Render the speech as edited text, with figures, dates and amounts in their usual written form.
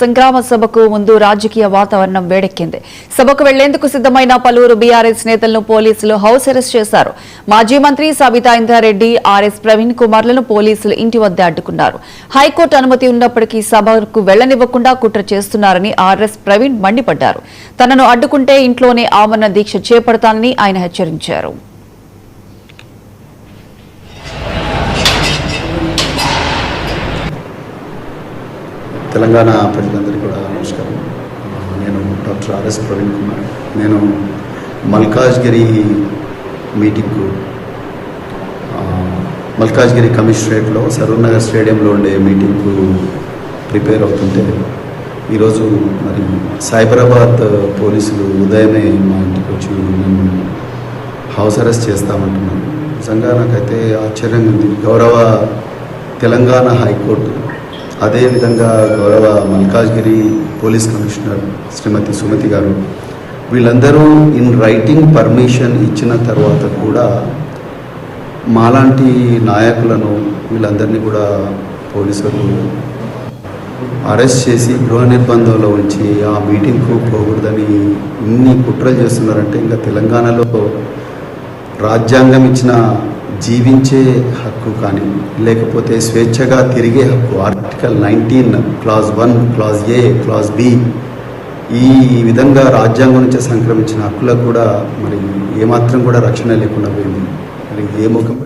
సంగ్రామ సభకు ముందు రాజకీయ వాతావరణం వేడెక్కింది. సభకు వెళ్లేందుకు సిద్దమైన పలువురు బీఆర్ఎస్ నేతలను పోలీసులు హౌస్ అరెస్ట్ చేశారు. మాజీ మంత్రి సబితా ఇంద్రారెడ్డి, ఆర్ఎస్ ప్రవీణ్ కుమార్లను పోలీసులు ఇంటి వద్ద అడ్డుకున్నారు. హైకోర్టు అనుమతి ఉన్నప్పటికీ సభకు వెళ్లనివ్వకుండా కుట్ర చేస్తున్నారని ఆర్ఎస్ ప్రవీణ్ మండిపడ్డారు. తనను అడ్డుకుంటే ఇంట్లోనే ఆమరణ దీక్ష చేపడతానని ఆయన హెచ్చరించారు. తెలంగాణ ప్రజలందరికీ కూడా నమస్కారం. నేను డాక్టర్ ఆర్ఎస్ ప్రవీణ్ కుమార్. నేను మల్కాజ్గిరి మీటింగ్కు మల్కాజ్గిరి కమిషనరేట్లో సరూర్నగర్ స్టేడియంలో ఉండే మీటింగ్కు ప్రిపేర్ అవుతుంటే ఈరోజు మరి సైబరాబాద్ పోలీసులు ఉదయమే మా ఇంటికి వచ్చి నన్ను హౌస్ అరెస్ట్ చేస్తామంటున్నాను. నిజంగా నాకైతే ఆశ్చర్యంగా ఉంది. గౌరవ తెలంగాణ హైకోర్టు, అదేవిధంగా గౌరవ మల్కాజ్గిరి పోలీస్ కమిషనర్ శ్రీమతి సుమతి గారు వీళ్ళందరూ ఇన్ రైటింగ్ పర్మిషన్ ఇచ్చిన తర్వాత కూడా మాలాంటి నాయకులను వీళ్ళందరినీ కూడా పోలీసులు అరెస్ట్ చేసి గృహ నిర్బంధంలో ఉంచి ఆ మీటింగ్కు పోకూడదని ఇన్ని కుట్రలు చేస్తున్నారంటే ఇంకా తెలంగాణలో రాజ్యాంగం ఇచ్చిన జీవించే హక్కు కానీ లేకపోతే స్వేచ్ఛగా తిరిగే హక్కు article 19 clause 1 clause A clause B ఈ విధంగా రాజ్యాంగం నుంచి సంక్రమించిన హక్కులకు కూడా మరి ఏమాత్రం కూడా రక్షణ లేకుండా పోయింది. మరి ఏ ముఖం